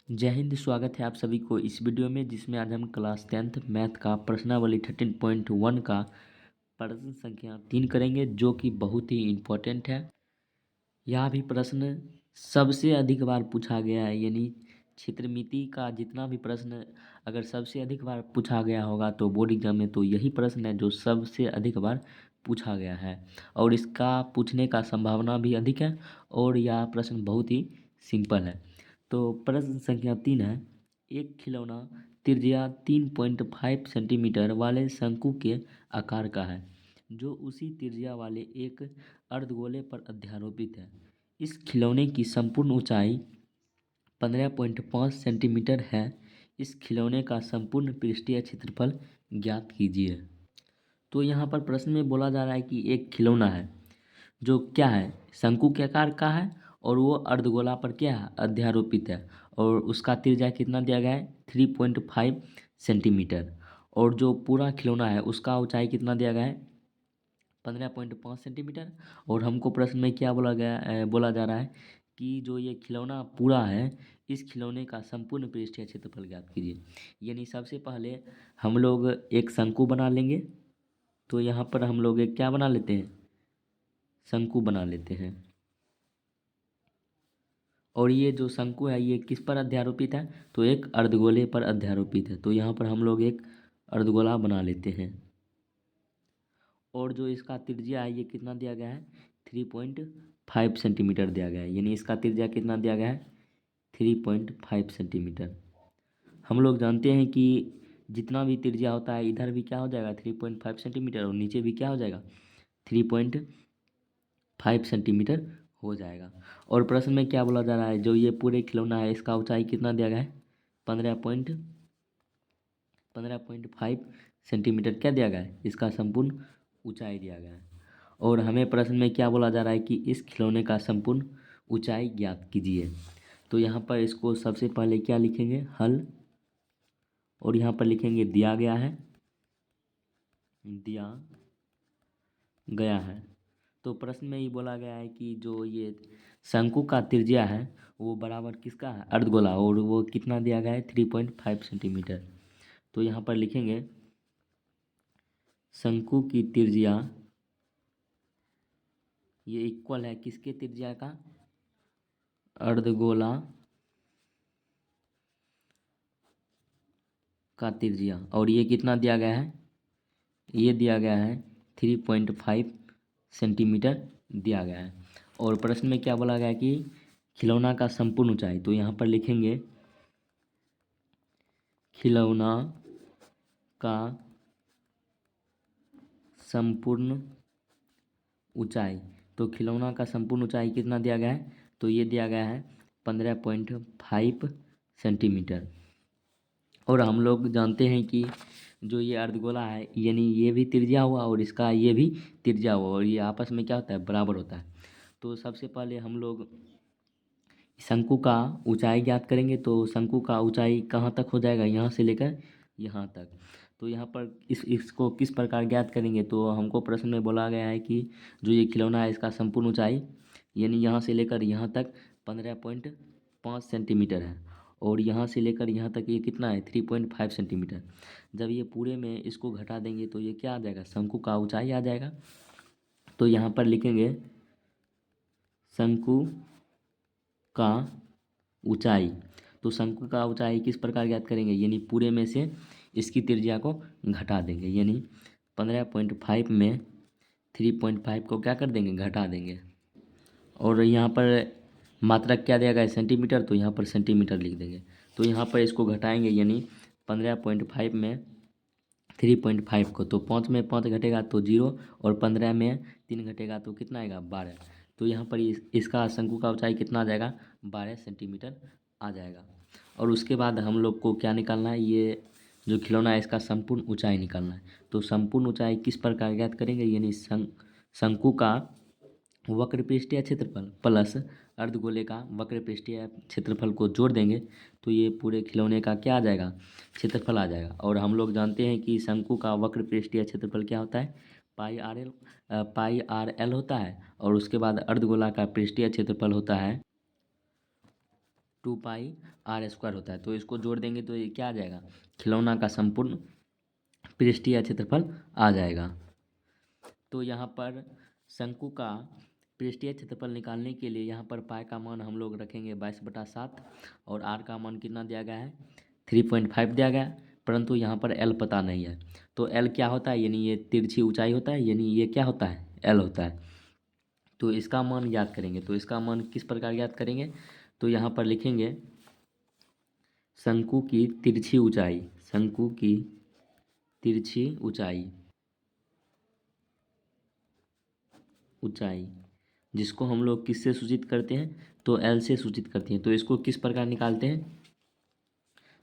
जय हिंद। स्वागत है आप सभी को इस वीडियो में, जिसमें आज हम क्लास 10th मैथ का प्रश्नावली 13.1 का प्रश्न संख्या 3 करेंगे, जो कि बहुत ही इम्पोर्टेंट है। यह भी प्रश्न सबसे अधिक बार पूछा गया है, यानी क्षेत्रमिति का जितना भी प्रश्न अगर सबसे अधिक बार पूछा गया होगा तो बोर्ड एग्जाम में, तो यही प्रश्न है जो सबसे अधिक बार पूछा गया है और इसका पूछने का संभावना भी अधिक है और यह प्रश्न बहुत ही सिंपल है। तो प्रश्न संख्या 3 है। एक खिलौना त्रिज्या 3.5 सेंटीमीटर वाले शंकु के आकार का है, जो उसी त्रिज्या वाले एक अर्धगोले पर अध्यारोपित है। इस खिलौने की संपूर्ण ऊंचाई 15.5 सेंटीमीटर है। इस खिलौने का संपूर्ण पृष्ठीय क्षेत्रफल ज्ञात कीजिए। तो यहाँ पर प्रश्न में बोला जा रहा है कि एक खिलौना है जो क्या है, शंकु के आकार का है और वो अर्धगोला पर क्या है, अध्यारोपित है और उसका त्रिज्या कितना दिया गया है, 3.5 सेंटीमीटर। और जो पूरा खिलौना है उसका ऊंचाई कितना दिया गया है, 15.5 सेंटीमीटर। और हमको प्रश्न में क्या बोला जा रहा है कि जो ये खिलौना पूरा है, इस खिलौने का संपूर्ण पृष्ठीय क्षेत्रफल ज्ञात कीजिए। यानी सबसे पहले हम लोग एक शंकु बना लेंगे। तो यहाँ पर हम लोग एक क्या बना लेते हैं, शंकु बना लेते हैं। और ये जो शंकु है ये किस पर अध्यारोपित है, तो एक अर्धगोले पर अध्यारोपित है। तो यहाँ पर हम लोग एक अर्धगोला बना लेते हैं और जो इसका त्रिज्या है ये कितना दिया गया है, 3.5 सेंटीमीटर दिया गया है। यानी इसका त्रिज्या कितना दिया गया है, 3.5 सेंटीमीटर। हम लोग जानते हैं कि जितना भी त्रिज्या होता है इधर भी क्या हो जाएगा, 3.5 सेंटीमीटर, और नीचे भी क्या हो जाएगा, 3.5 सेंटीमीटर हो जाएगा। और प्रश्न में क्या बोला जा रहा है, जो ये पूरे खिलौना है इसका ऊंचाई कितना दिया गया है, 15.5 सेंटीमीटर क्या दिया गया है, इसका संपूर्ण ऊंचाई दिया गया है। और हमें प्रश्न में क्या बोला जा रहा है कि इस खिलौने का संपूर्ण ऊंचाई ज्ञात कीजिए। तो यहाँ पर इसको सबसे पहले क्या लिखेंगे, हल, और यहाँ पर लिखेंगे दिया गया है, दिया गया है। तो प्रश्न में ही बोला गया है कि जो ये शंकु का त्रिज्या है वो बराबर किसका है, अर्धगोला, और वो कितना दिया गया है, 3.5 सेंटीमीटर। तो यहाँ पर लिखेंगे शंकु की त्रिज्या ये इक्वल है किसके त्रिज्या का, अर्धगोला का त्रिज्या। और ये कितना दिया गया है, ये दिया गया है 3.5 सेंटीमीटर दिया गया है। और प्रश्न में क्या बोला गया है कि खिलौना का संपूर्ण ऊंचाई, तो यहाँ पर लिखेंगे खिलौना का संपूर्ण ऊंचाई। तो खिलौना का संपूर्ण ऊंचाई कितना दिया गया है, तो ये दिया गया है 15.5 सेंटीमीटर। और हम लोग जानते हैं कि जो ये अर्धगोला है यानी ये भी त्रिज्या हुआ और इसका ये भी त्रिज्या हुआ और ये आपस में क्या होता है, बराबर होता है। तो सबसे पहले हम लोग शंकु का ऊंचाई ज्ञात करेंगे। तो शंकु का ऊंचाई कहाँ तक हो जाएगा, यहाँ से लेकर यहाँ तक। तो यहाँ पर इसको किस प्रकार ज्ञात करेंगे, तो हमको प्रश्न में बोला गया है कि जो ये खिलौना है इसका संपूर्ण ऊंचाई यानी यहाँ से लेकर यहाँ तक 15.5 सेंटीमीटर है और यहाँ से लेकर यहाँ तक ये कितना है, 3.5 सेंटीमीटर। जब ये पूरे में इसको घटा देंगे तो ये क्या आ जाएगा, शंकु का ऊंचाई आ जाएगा। तो यहाँ पर लिखेंगे शंकु का ऊंचाई। तो शंकु का ऊंचाई किस प्रकार ज्ञात करेंगे, यानी पूरे में से इसकी त्रिज्या को घटा देंगे। यानी 15.5 में 3.5 को क्या कर देंगे, घटा देंगे। और यहाँ पर मात्रक क्या दिया गया है, सेंटीमीटर, तो यहाँ पर सेंटीमीटर लिख देंगे। तो यहाँ पर इसको घटाएंगे यानी 15.5 में 3.5 को, तो 5 में 5 घटेगा तो 0 और 15 में 3 घटेगा तो कितना आएगा, 12। तो यहाँ पर इसका शंकु का ऊंचाई कितना आ जाएगा, 12 सेंटीमीटर आ जाएगा। और उसके बाद हम लोग को क्या निकालना है, ये जो खिलौना है इसका संपूर्ण ऊंचाई निकालना है। तो संपूर्ण ऊंचाई किस प्रकार ज्ञात करेंगे, यानी शंकु का वक्र पृष्ठीय क्षेत्रफल प्लस अर्धगोले का वक्र पृष्ठीय क्षेत्रफल को जोड़ देंगे तो ये पूरे खिलौने का क्या आ जाएगा, क्षेत्रफल आ जाएगा। और हम लोग जानते हैं कि शंकु का वक्र पृष्ठीय क्षेत्रफल क्या होता है, पाई आर एल होता है। और उसके बाद अर्धगोला का पृष्ठीय क्षेत्रफल होता है 2πr² होता है। तो इसको जोड़ देंगे तो ये क्या आ जाएगा, खिलौना का संपूर्ण पृष्ठीय क्षेत्रफल आ जाएगा। तो यहाँ पर शंकु का पृष्ठीय क्षेत्रफल निकालने के लिए यहाँ पर पाई का मान हम लोग रखेंगे 22/7 और आर का मान कितना दिया गया है 3.5 दिया गया है, परंतु यहाँ पर एल पता नहीं है। तो एल क्या होता है, यानी ये तिरछी ऊंचाई होता है, यानी ये क्या होता है एल होता है। तो इसका मान याद करेंगे, तो इसका मान किस प्रकार याद करेंगे, तो यहाँ पर लिखेंगे शंकु की तिरछी ऊंचाई, शंकु की तिरछी ऊंचाई जिसको हम लोग किससे सूचित करते हैं, तो एल से सूचित करते हैं। तो इसको किस प्रकार निकालते हैं,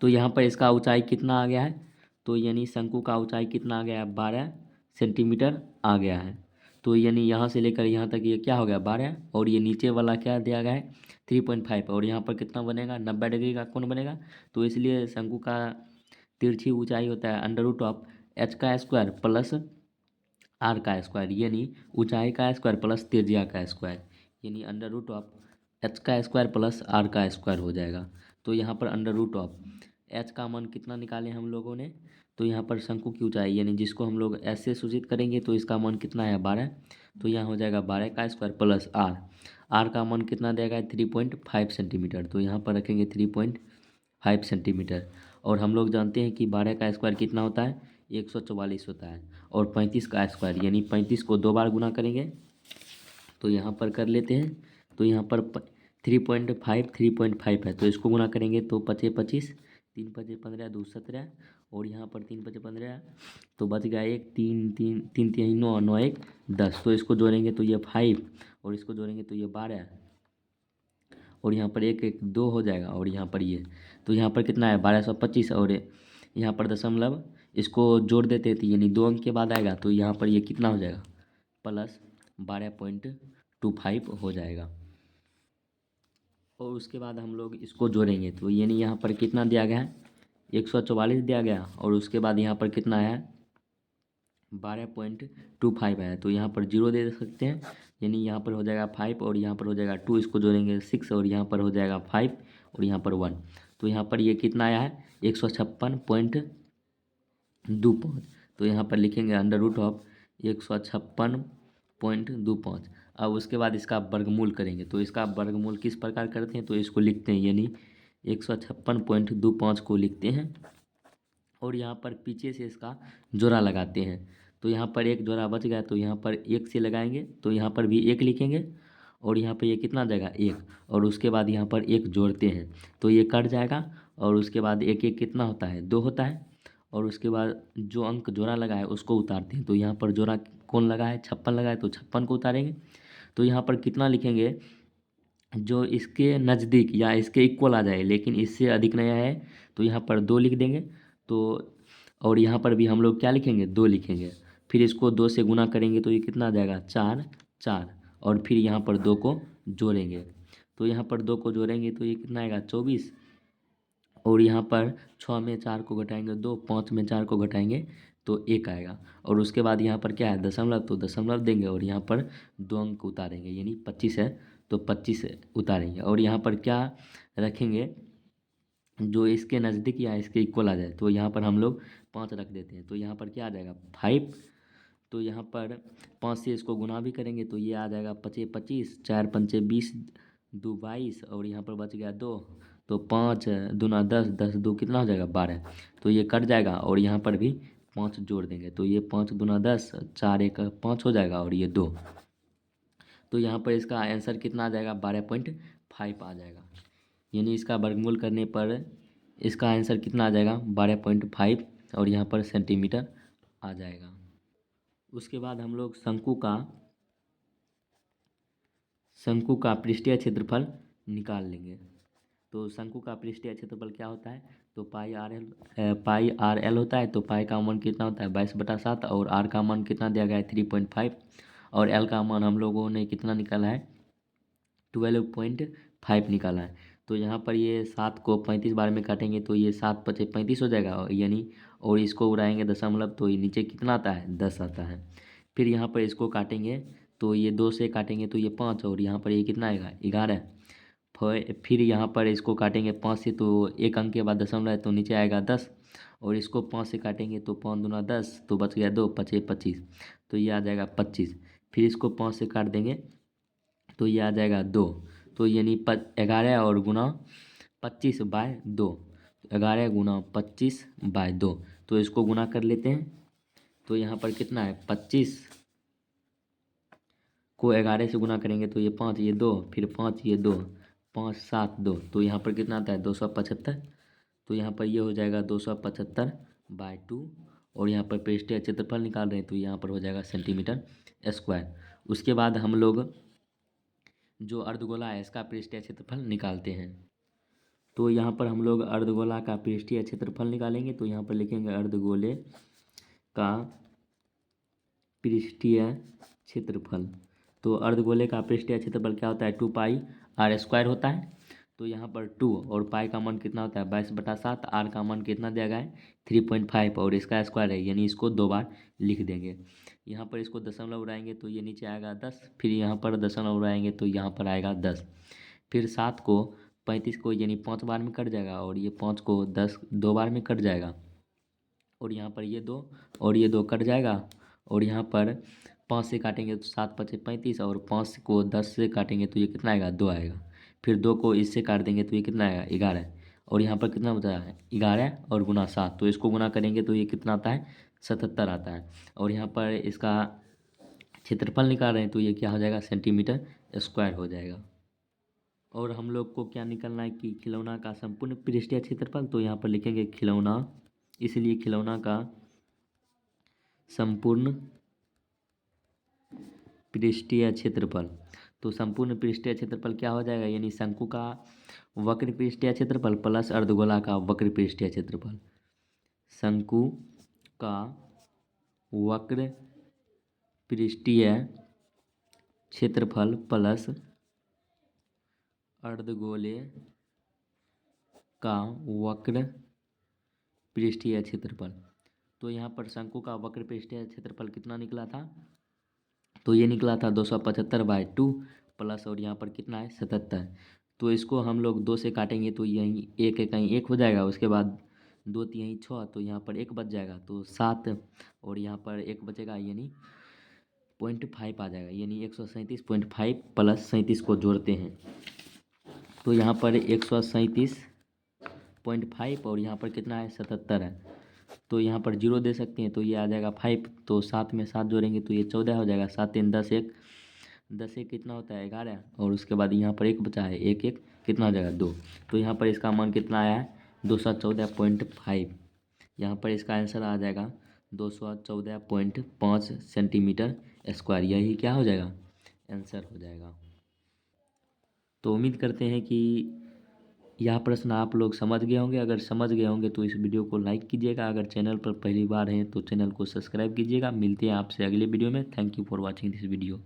तो यहाँ पर इसका ऊंचाई कितना आ गया है, तो यानी शंकु का ऊंचाई कितना आ गया है 12 सेंटीमीटर आ गया है। तो यानी यहाँ से लेकर यहाँ तक ये क्या हो गया 12, और ये नीचे वाला क्या दिया गया है 3.5, और यहाँ पर कितना बनेगा 90 डिग्री का कोण बनेगा। तो इसलिए शंकु का तिरछी ऊंचाई होता है √h² प्लस आर का स्क्वायर, यानी ऊंचाई का स्क्वायर प्लस त्रिज्या का स्क्वायर, यानी √h² प्लस आर का स्क्वायर हो जाएगा। तो यहाँ पर √h का मान कितना निकाले हम लोगों ने, तो यहाँ पर शंकु की ऊंचाई यानी जिसको हम लोग ऐसे सूचित करेंगे तो इसका मान कितना है 12, तो यहाँ हो जाएगा 12 का स्क्वायर प्लस आर का मान कितना देगा 3.5 सेंटीमीटर। तो यहाँ पर रखेंगे 3.5 सेंटीमीटर, और हम लोग जानते हैं कि 12 का स्क्वायर कितना होता है 144 होता है, और 35 का स्क्वायर यानी 35 को 2 बार गुना करेंगे तो यहाँ पर कर लेते हैं। तो यहाँ पर 3.5 है, तो इसको गुना करेंगे तो 5 25, 3 5 15 2 17, और यहाँ पर 3 5 15, तो बच गया 1 3 3 3 3 9 9 1 10। तो इसको जोड़ेंगे तो ये 5, और इसको जोड़ेंगे तो ये 12, और यहाँ पर 1 1 2 हो जाएगा, और यहाँ पर ये, तो यहाँ पर कितना है 1225, और यहाँ पर दशमलव इसको जोड़ देते थे यानी 2 अंक के बाद आएगा, तो यहाँ पर ये कितना हो जाएगा प्लस 12.25 हो जाएगा। और उसके बाद हम लोग इसको जोड़ेंगे तो यानी यहाँ पर कितना दिया गया है 144 दिया गया, और उसके बाद यहाँ पर कितना है 12.25 है, तो यहाँ पर 0 दे सकते हैं, यानी यहाँ पर हो जाएगा 5 और यहाँ पर हो जाएगा 2, इसको जोड़ेंगे 6, और यहाँ पर हो जाएगा 5 और यहाँ पर 1। तो यहाँ पर ये कितना आया है 156.25। तो यहाँ पर लिखेंगे √156.25। अब उसके बाद इसका वर्गमूल करेंगे, तो इसका वर्गमूल किस प्रकार करते हैं, तो इसको लिखते हैं यानी 156.25 को लिखते हैं, और यहाँ पर पीछे से इसका जोड़ा लगाते हैं। तो यहाँ पर एक जोड़ा बच गया, तो यहाँ पर 1 से लगाएंगे तो यहाँ पर भी 1 लिखेंगे, और यहाँ पर ये कितना आ जाएगा 1, और उसके बाद यहाँ पर 1 जोड़ते हैं तो ये कट जाएगा, और उसके बाद 1 1 कितना होता है 2 होता है, और उसके बाद जो अंक जोड़ा लगा है उसको उतारते हैं। तो यहाँ पर जोड़ा कौन लगा है 56 लगा है, तो 56 को उतारेंगे। तो यहाँ पर कितना लिखेंगे जो इसके नज़दीक या इसके इक्वल आ जाए, लेकिन इससे अधिक नया है तो यहाँ पर 2 लिख देंगे। तो और यहाँ पर भी हम लोग क्या लिखेंगे 2 लिखेंगे, फिर इसको 2 से गुना करेंगे तो ये कितना आ जाएगा 4 4, और फिर यहाँ पर 2 को जोड़ेंगे। तो यहाँ पर 2 को जोड़ेंगे तो ये कितना आएगा 24, और यहाँ पर 6 में 4 को घटाएंगे 2, 5 में 4 को घटाएंगे तो 1 आएगा, और उसके बाद यहाँ पर क्या है दशमलव, तो दशमलव देंगे, और यहाँ पर 2 अंक उतारेंगे यानी 25 है तो 25 उतारेंगे, और यहाँ पर क्या रखेंगे जो इसके नज़दीक या इसके इक्वल आ जाए, तो यहाँ पर हम लोग 5 रख देते हैं। तो यहाँ पर क्या आ जाएगा 5, तो यहाँ पर 5 से इसको गुना भी करेंगे तो ये आ जाएगा 5 25, 4 5 20, 2 22, और यहाँ पर बच गया 2, तो 5 दूना 10, 10 2 कितना हो जाएगा 12, तो ये कट जाएगा, और यहाँ पर भी 5 जोड़ देंगे तो ये 5 दूना 10, 4 1 5 हो जाएगा, और ये 2। तो यहाँ पर इसका आंसर कितना आ जाएगा 12.5 आ जाएगा, यानी इसका वर्गमूल करने पर इसका आंसर कितना आ जाएगा 12.5, और यहाँ पर सेंटीमीटर आ जाएगा। उसके बाद हम लोग शंकु का पृष्ठीय क्षेत्रफल निकाल लेंगे। तो शंकु का पृष्ठीय क्षेत्रफल क्या होता है, तो पाई आर एल होता है। तो पाई का मान कितना होता है 22/7, और आर का मान कितना दिया गया है 3.5, और एल का मान हम लोगों ने कितना निकाला है 12.5 निकाला है। तो यहाँ पर ये 7 को 35 बार में काटेंगे तो ये 7 5 35 हो जाएगा, यानी और इसको उड़ाएंगे दशमलव तो ये नीचे कितना आता है 10 आता है। फिर यहाँ पर इसको काटेंगे तो ये 2 से काटेंगे तो ये 5, और यहाँ पर ये कितना आएगा 11, फिर यहाँ पर इसको काटेंगे 5 से तो एक अंक के बाद दशमलव है तो नीचे आएगा 10, और इसको 5 से काटेंगे तो 5 दूना 10, तो बच गया 2, 5 25, तो ये आ जाएगा 25। फिर इसको 5 से काट देंगे तो ये आ जाएगा 2, तो यानी 11 और गुना 25/2, 11 गुना 25/2, तो इसको गुना कर लेते हैं। तो यहाँ पर कितना है, 25 को 11 से गुना करेंगे तो ये 5, ये 2, फिर 5, ये 2, 5 7 2, तो यहाँ पर कितना आता है 275। तो यहाँ पर ये हो जाएगा 275/2, और यहाँ पर पृष्ठीय क्षेत्रफल निकाल रहे हैं तो यहाँ पर हो जाएगा सेंटीमीटर स्क्वायर। उसके बाद हम लोग जो अर्धगोला है इसका पृष्ठीय क्षेत्रफल निकालते हैं। तो यहाँ पर हम लोग अर्धगोला का पृष्ठीय क्षेत्रफल निकालेंगे, तो यहाँ पर लिखेंगे अर्धगोले का पृष्ठीय क्षेत्रफल। तो अर्धगोले का पृष्ठीय क्षेत्रफल क्या होता है, 2πr² होता है। तो यहाँ पर 2 और पाई का मान कितना होता है 22/7, आर का मान कितना दिया गया है 3.5, और इसका स्क्वायर है, यानी इसको 2 बार लिख देंगे। यहाँ पर इसको दशमलव उड़ाएंगे तो ये नीचे आएगा 10, फिर यहाँ पर दशमलव उड़ाएंगे तो यहाँ पर आएगा 10, फिर 7 को 35 को यानी 5 बार में कट जाएगा, और ये 5 को 10 2 बार में कट जाएगा, और यहाँ पर ये 2 और ये 2 कट जाएगा, और यहाँ पर 5 से काटेंगे तो 7 5 35, और 5 को 10 से काटेंगे तो ये कितना आएगा 2 आएगा, फिर 2 को इससे काट देंगे तो ये कितना आएगा 11, और यहाँ पर कितना बचा है 11 और गुना 7, तो इसको गुना करेंगे तो ये कितना आता है 77 आता है, और यहाँ पर इसका क्षेत्रफल निकाल रहे हैं तो ये क्या हो जाएगा सेंटीमीटर स्क्वायर हो जाएगा। और हम लोग को क्या निकालना है कि खिलौना का संपूर्ण पृष्ठीय क्षेत्रफल, तो यहाँ पर लिखेंगे खिलौना, इसलिए खिलौना का संपूर्ण पृष्ठीय क्षेत्रफल। तो संपूर्ण पृष्ठीय क्षेत्रफल क्या हो जाएगा, यानी शंकु का वक्र पृष्ठीय क्षेत्रफल प्लस अर्धगोला का वक्र पृष्ठीय क्षेत्रफल। शंकु का वक्र पृष्ठीय क्षेत्रफल प्लस अर्धगोले का वक्र पृष्ठीय क्षेत्रफल। तो यहाँ पर शंकु का वक्र पृष्ठीय क्षेत्रफल कितना निकला था, तो ये निकला था 275/2 प्लस, और यहाँ पर कितना है 77। तो इसको हम लोग 2 से काटेंगे तो यहीं एक एक कहीं 1 हो जाएगा, उसके बाद 2 3 6, तो यहाँ पर 1 बच जाएगा तो 7, और यहाँ पर 1 बचेगा यानी 0.5 आ जाएगा, यानी 137.5 प्लस 37 को जोड़ते हैं तो यहाँ पर 137.5, और यहाँ पर कितना है 77 है, तो यहाँ पर 0 दे सकते हैं तो ये आ जाएगा 5, तो 7 में 7 जोड़ेंगे तो ये 14 हो जाएगा, 7 3 10 1 10 1 कितना होता है 11, और उसके बाद यहाँ पर 1 बचा है 1 1 कितना हो जाएगा 2, तो यहाँ पर इसका मान कितना आया है 214.5, यहाँ पर इसका आंसर आ जाएगा 214.5 सेंटीमीटर स्क्वायर, यही क्या हो जाएगा आंसर हो जाएगा। तो उम्मीद करते हैं कि यह प्रश्न आप लोग समझ गए होंगे। अगर समझ गए होंगे तो इस वीडियो को लाइक कीजिएगा, अगर चैनल पर पहली बार हैं तो चैनल को सब्सक्राइब कीजिएगा। मिलते हैं आपसे अगले वीडियो में। Thank you for watching this video.